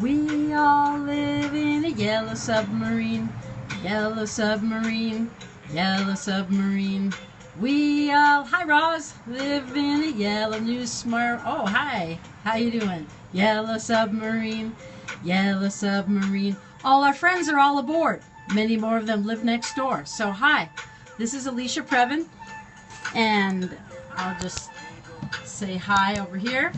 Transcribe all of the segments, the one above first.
We all live in a yellow submarine, yellow submarine, yellow submarine. We all, hi Roz, live in a yellow new smart. Oh, hi, how you doing? Yellow submarine, yellow submarine. All our friends are all aboard. Many more of them live next door. So hi, this is Alicia Previn, and I'll just say hi over here.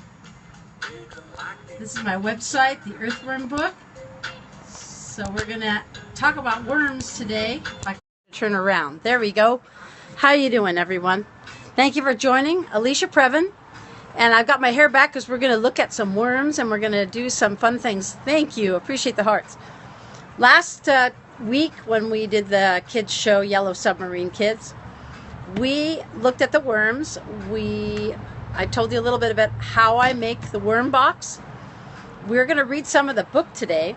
This is my website, the Earthworm Book. So we're going to talk about worms today. I can turn around. There we go. How you doing, everyone? Thank you for joining. Alicia Previn. And I've got my hair back because we're going to look at some worms and we're going to do some fun things. Thank you. Appreciate the hearts. Last week when we did the kids show, Yellow Submarine Kids, we looked at the worms. I told you a little bit about how I make the worm box. We're going to read some of the book today,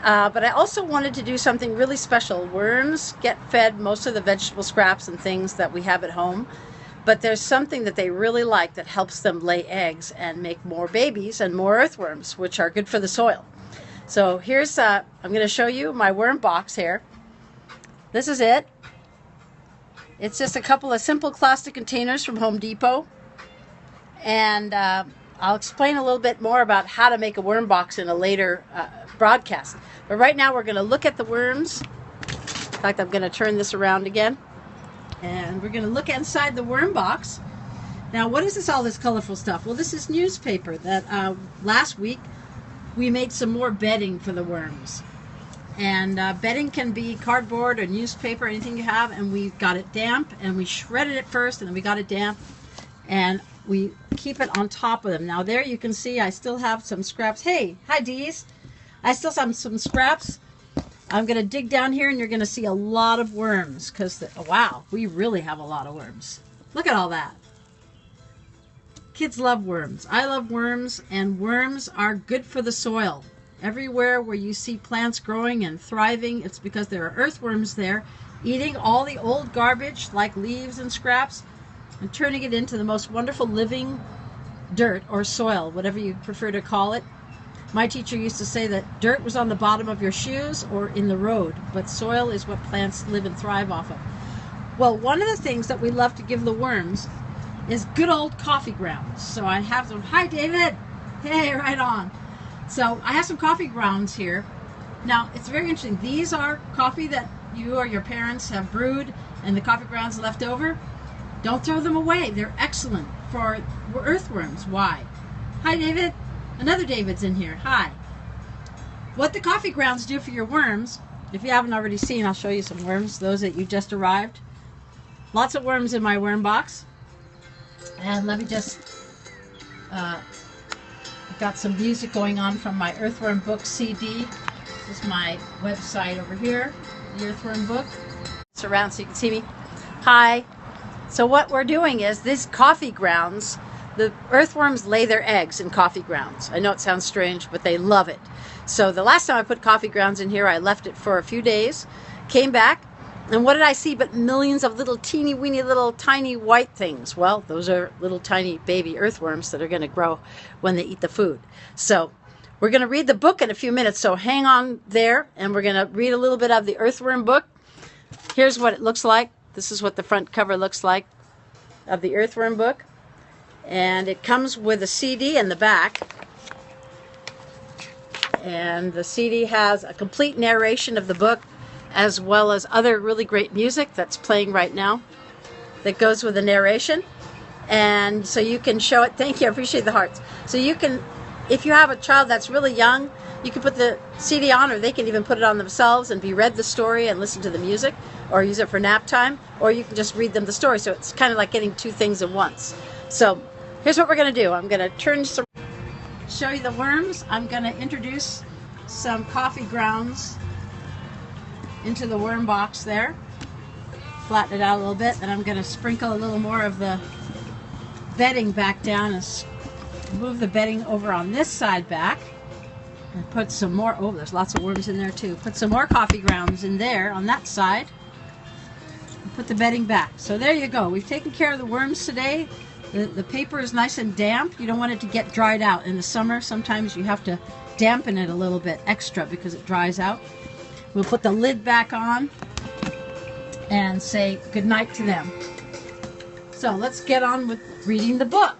but I also wanted to do something really special. Worms get fed most of the vegetable scraps and things that we have at home, but there's something that they really like that helps them lay eggs and make more babies and more earthworms, which are good for the soil. So here's, I'm going to show you my worm box here. This is it. It's just a couple of simple plastic containers from Home Depot. And I'll explain a little bit more about how to make a worm box in a later broadcast. But right now we're going to look at the worms. In fact, I'm going to turn this around again. And we're going to look inside the worm box. Now, what is this, all this colorful stuff? Well, this is newspaper that last week we made some more bedding for the worms. And bedding can be cardboard or newspaper, anything you have. And we got it damp, and we shredded it first, and then we got it damp. And we keep it on top of them. Now there you can see I still have some scraps. Hey, hi Dees. I still have some scraps. I'm going to dig down here and you're going to see a lot of worms because, wow, we really have a lot of worms. Look at all that. Kids love worms. I love worms, and worms are good for the soil. Everywhere where you see plants growing and thriving, it's because there are earthworms there eating all the old garbage like leaves and scraps, and turning it into the most wonderful living dirt or soil, whatever you prefer to call it. My teacher used to say that dirt was on the bottom of your shoes or in the road, but soil is what plants live and thrive off of. Well, one of the things that we love to give the worms is good old coffee grounds. So I have some, hi David, hey, right on. So I have some coffee grounds here. Now, it's very interesting. These are coffee that you or your parents have brewed and the coffee grounds left over. Don't throw them away. They're excellent for earthworms. Why? Hi, David. Another David's in here. Hi. What the coffee grounds do for your worms, if you haven't already seen, I'll show you some worms, those that you just arrived. Lots of worms in my worm box. And let me just, I've got some music going on from my Earthworm Book CD. This is my website over here, the Earthworm Book. It's around so you can see me. Hi. So what we're doing is these coffee grounds, the earthworms lay their eggs in coffee grounds. I know it sounds strange, but they love it. So the last time I put coffee grounds in here, I left it for a few days, came back, and what did I see but millions of little teeny weeny little tiny white things? Well, those are little tiny baby earthworms that are going to grow when they eat the food. So we're going to read the book in a few minutes, so hang on there, and we're going to read a little bit of the Earthworm Book. Here's what it looks like. This is what the front cover looks like of the Earthworm Book. And it comes with a CD in the back. And the CD has a complete narration of the book, as well as other really great music that's playing right now that goes with the narration. And so you can show it. Thank you. I appreciate the hearts. So you can, if you have a child that's really young, you can put the CD on, or they can even put it on themselves and be read the story and listen to the music, or use it for nap time, or you can just read them the story. So it's kind of like getting two things at once. So here's what we're going to do. I'm going to show you the worms. I'm going to introduce some coffee grounds into the worm box there. Flatten it out a little bit, and I'm going to sprinkle a little more of the bedding back down and move the bedding over on this side back. And put some more, oh, there's lots of worms in there too. Put some more coffee grounds in there on that side. And put the bedding back. So there you go. We've taken care of the worms today. The paper is nice and damp. You don't want it to get dried out. In the summer, sometimes you have to dampen it a little bit extra because it dries out. We'll put the lid back on and say goodnight to them. So let's get on with reading the book.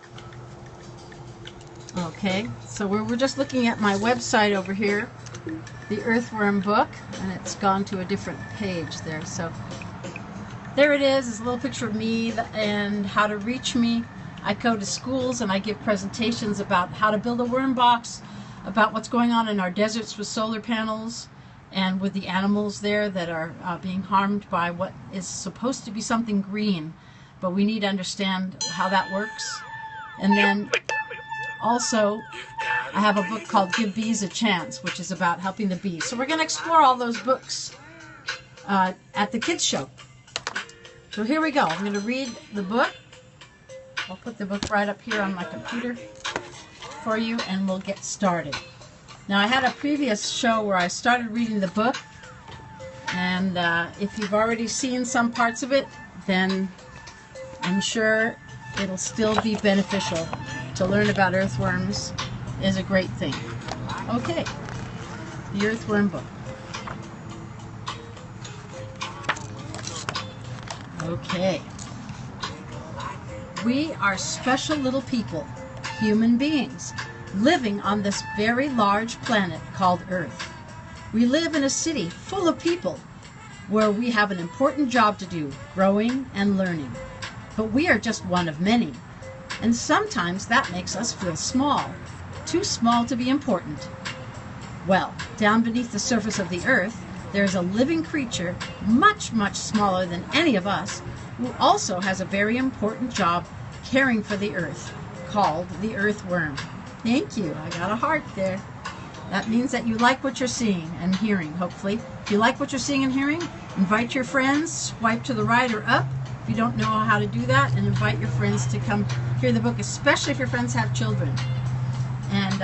Okay, so we're just looking at my website over here, the Earthworm Book, and it's gone to a different page there. So there it is. It's a little picture of me and how to reach me. I go to schools and I give presentations about how to build a worm box, about what's going on in our deserts with solar panels, and with the animals there that are being harmed by what is supposed to be something green, but we need to understand how that works. And then also, I have a book called Give Bees a Chance, which is about helping the bees. So we're going to explore all those books at the kids show. So here we go. I'm going to read the book. I'll put the book right up here on my computer for you, and we'll get started. Now, I had a previous show where I started reading the book, and if you've already seen some parts of it, then I'm sure it'll still be beneficial. To learn about earthworms is a great thing. Okay, the Earthworm Book. Okay. We are special little people, human beings, living on this very large planet called Earth. We live in a city full of people where we have an important job to do, growing and learning. But we are just one of many, and sometimes that makes us feel small, too small to be important. Well, down beneath the surface of the Earth, there's a living creature much, much smaller than any of us, who also has a very important job caring for the Earth, called the earthworm. Thank you. I got a heart there. That means that you like what you're seeing and hearing, hopefully. If you like what you're seeing and hearing, invite your friends, swipe to the right or up if you don't know how to do that, and invite your friends to come hear the book, especially if your friends have children. And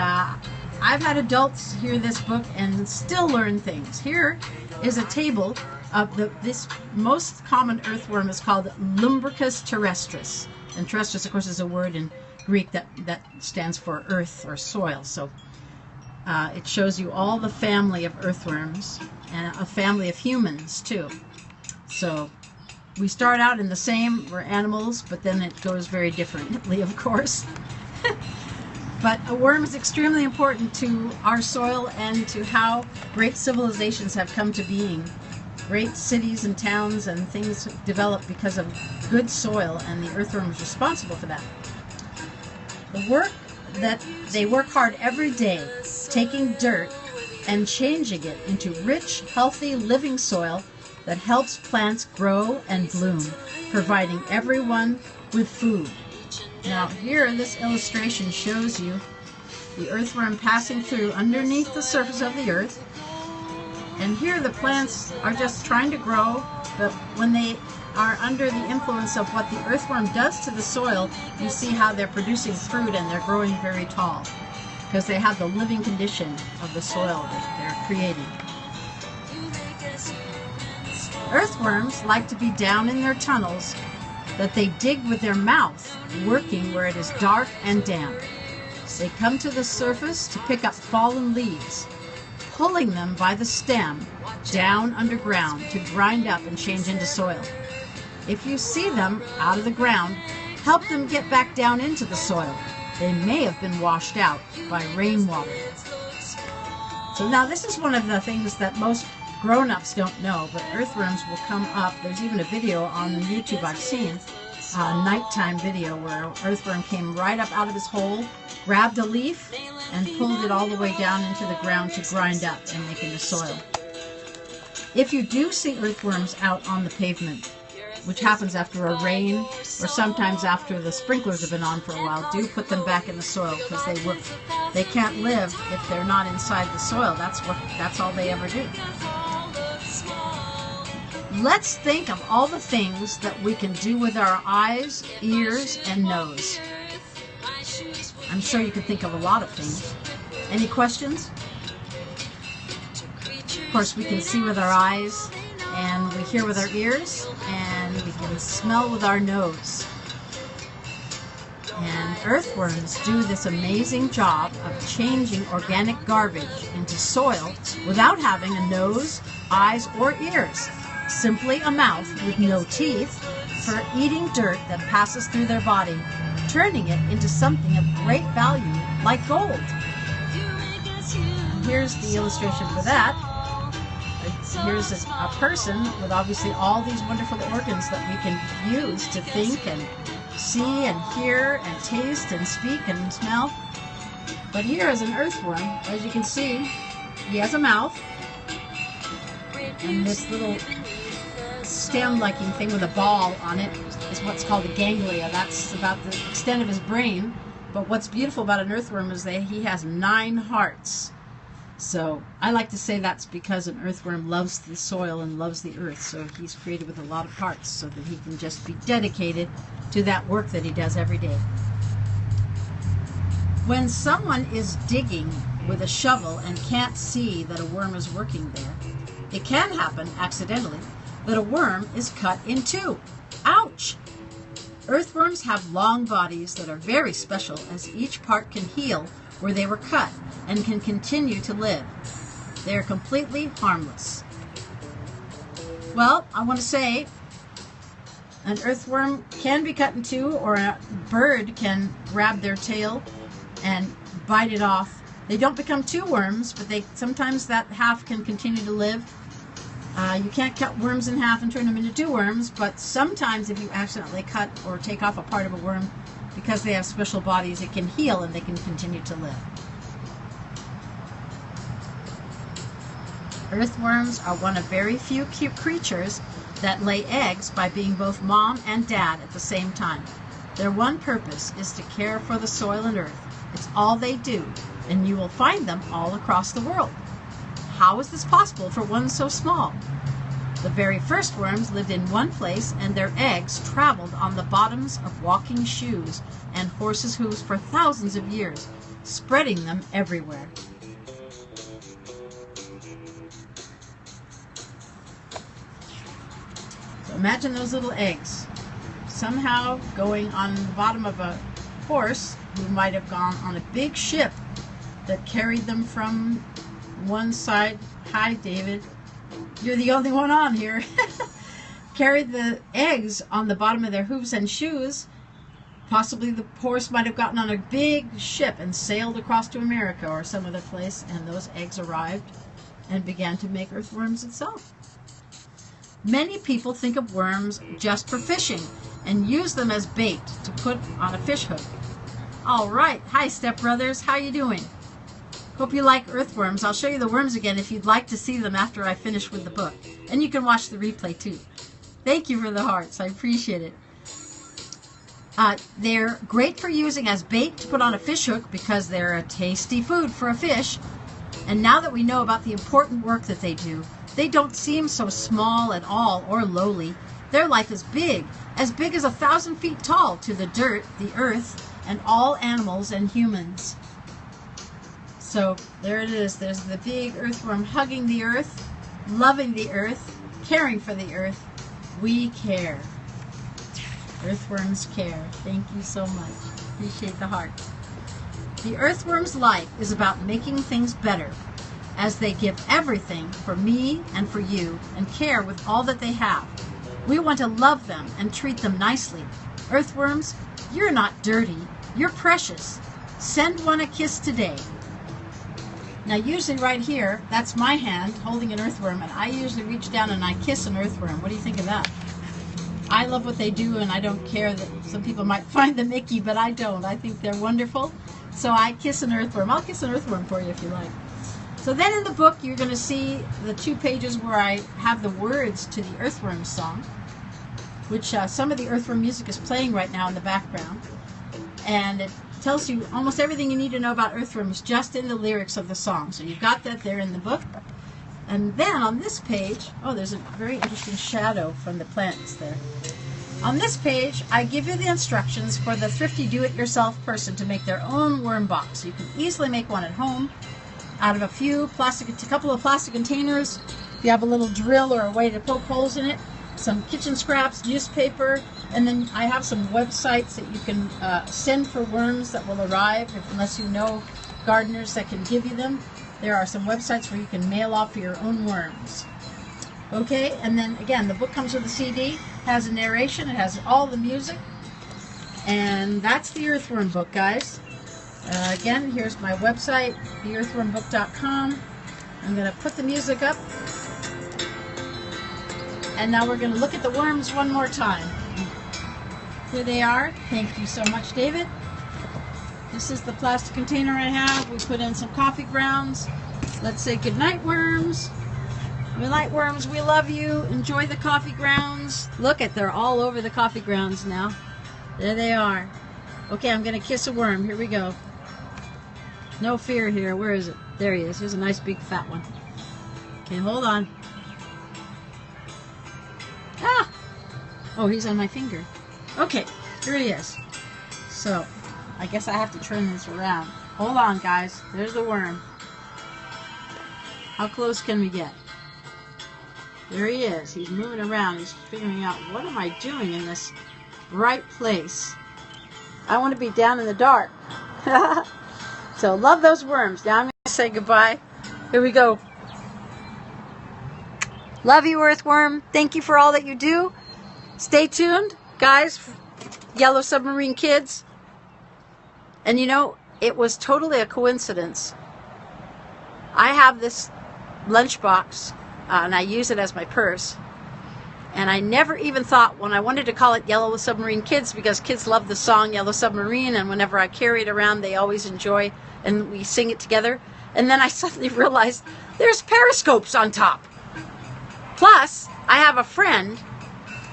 I've had adults hear this book and still learn things. Here is a table of this most common earthworm is called Lumbricus Terrestris. And terrestris, of course, is a word in Greek that stands for earth or soil. So it shows you all the family of earthworms and a family of humans too. So we start out in the same, we're animals, but then it goes very differently, of course. But a worm is extremely important to our soil and to how great civilizations have come to being. Great cities and towns and things develop because of good soil, and the earthworm is responsible for that. They work hard every day, taking dirt and changing it into rich, healthy, living soil that helps plants grow and bloom, providing everyone with food. Now here, this illustration shows you the earthworm passing through underneath the surface of the earth. And here the plants are just trying to grow, but when they are under the influence of what the earthworm does to the soil, you see how they're producing fruit and they're growing very tall, because they have the living condition of the soil that they're creating. Earthworms like to be down in their tunnels that they dig with their mouth, working where it is dark and damp. They come to the surface to pick up fallen leaves, pulling them by the stem down underground to grind up and change into soil. If you see them out of the ground, help them get back down into the soil. They may have been washed out by rainwater. So now this is one of the things that most grown-ups don't know, but earthworms will come up. There's even a video on YouTube I've seen, a nighttime video where an earthworm came right up out of his hole, grabbed a leaf, and pulled it all the way down into the ground to grind up and make into soil. If you do see earthworms out on the pavement, which happens after a rain or sometimes after the sprinklers have been on for a while, do put them back in the soil, because they can't live if they're not inside the soil. That's all they ever do. Let's think of all the things that we can do with our eyes, ears, and nose. I'm sure you can think of a lot of things. Any questions? Of course, we can see with our eyes, and we hear with our ears, and we can smell with our nose. Earthworms do this amazing job of changing organic garbage into soil without having a nose, eyes, or ears. Simply a mouth with no teeth for eating dirt that passes through their body, turning it into something of great value like gold. Here's the illustration for that. Here's a person with obviously all these wonderful organs that we can use to think and see and hear and taste and speak and smell. But here is an earthworm. As you can see, he has a mouth and this little stem-liking thing with a ball on it is what's called a ganglia. That's about the extent of his brain. But what's beautiful about an earthworm is that he has 9 hearts. So I like to say that's because an earthworm loves the soil and loves the earth. So he's created with a lot of hearts so that he can just be dedicated to that work that he does every day. When someone is digging with a shovel and can't see that a worm is working there, it can happen accidentally that a worm is cut in 2. Ouch! Earthworms have long bodies that are very special, as each part can heal where they were cut and can continue to live. They are completely harmless. Well, I want to say an earthworm can be cut in 2, or a bird can grab their tail and bite it off. They don't become 2 worms, but sometimes that half can continue to live. You can't cut worms in half and turn them into 2 worms, but sometimes if you accidentally cut or take off a part of a worm, because they have special bodies, it can heal and they can continue to live. Earthworms are one of very few cute creatures that lay eggs by being both mom and dad at the same time. Their one purpose is to care for the soil and earth. It's all they do, and you will find them all across the world. How is this possible for one so small? The very first worms lived in one place, and their eggs traveled on the bottoms of walking shoes and horses' hooves for thousands of years, spreading them everywhere. So imagine those little eggs somehow going on the bottom of a horse who might have gone on a big ship that carried them from one side. Hi, David. You're the only one on here. Carried the eggs on the bottom of their hooves and shoes. Possibly the horse might have gotten on a big ship and sailed across to America or some other place, and those eggs arrived and began to make earthworms itself. Many people think of worms just for fishing and use them as bait to put on a fish hook. All right. Hi, stepbrothers. How you doing? Hope you like earthworms. I'll show you the worms again if you'd like to see them after I finish with the book. And you can watch the replay too. Thank you for the hearts. I appreciate it. They're great for using as bait to put on a fish hook because they're a tasty food for a fish. And now that we know about the important work that they do, they don't seem so small at all or lowly. Their life is big as 1,000 feet tall to the dirt, the earth, and all animals and humans. So there it is. There's the big earthworm hugging the earth, loving the earth, caring for the earth. We care. Earthworms care. Thank you so much. Appreciate the heart. The earthworm's life is about making things better, as they give everything for me and for you and care with all that they have. We want to love them and treat them nicely. Earthworms, you're not dirty. You're precious. Send one a kiss today. Now usually right here, that's my hand holding an earthworm, and I usually reach down and I kiss an earthworm. What do you think of that? I love what they do, and I don't care that some people might find them icky, but I don't. I think they're wonderful. So I kiss an earthworm. I'll kiss an earthworm for you if you like. So then in the book, you're going to see the 2 pages where I have the words to the earthworm song, which some of the earthworm music is playing right now in the background. And it tells you almost everything you need to know about earthworms just in the lyrics of the song. So you've got that there in the book. And then on this page, oh, there's a very interesting shadow from the plants there. On this page, I give you the instructions for the thrifty do-it-yourself person to make their own worm box. You can easily make one at home out of a couple of plastic containers. If you have a little drill or a way to poke holes in it, some kitchen scraps, newspaper, and then I have some websites that you can send for worms that will arrive unless you know gardeners that can give you them. There are some websites where you can mail off your own worms. Okay, and then again, the book comes with a CD, has a narration, it has all the music, and that's the Earthworm Book, guys. Again, here's my website, theearthwormbook.com. I'm going to put the music up, and now we're going to look at the worms one more time. Here they are. Thank you so much, David. This is the plastic container I have. We put in some coffee grounds. Let's say goodnight, worms. Good night, worms. We love you. Enjoy the coffee grounds. Look at, they're all over the coffee grounds now. There they are. Okay, I'm going to kiss a worm. Here we go. No fear here. Where is it? There he is. Here's a nice big fat one. Okay, hold on. Ah! Oh, he's on my finger. Okay, here he is. So, I guess I have to turn this around. Hold on, guys. There's the worm. How close can we get? There he is. He's moving around. He's figuring out, what am I doing in this bright place? I want to be down in the dark. So, love those worms. Now I'm going to say goodbye. Here we go. Love you, Earthworm. Thank you for all that you do. Stay tuned, guys. Yellow Submarine Kids. And you know, it was totally a coincidence. I have this lunchbox, and I use it as my purse. And I never even thought, when I wanted to call it Yellow Submarine Kids, because kids love the song Yellow Submarine, and whenever I carry it around, they always enjoy, and we sing it together. And then I suddenly realized there's periscopes on top. Plus, I have a friend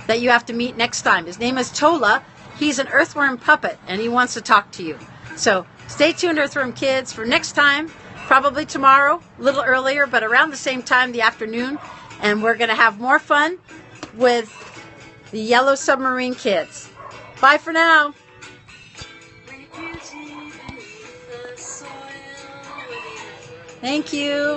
that you have to meet next time. His name is Tola. He's an earthworm puppet, and he wants to talk to you. So stay tuned, Earthworm Kids, for next time, probably tomorrow, a little earlier, but around the same time, the afternoon, and we're going to have more fun with the Yellow Submarine Kids. Bye for now. Thank you.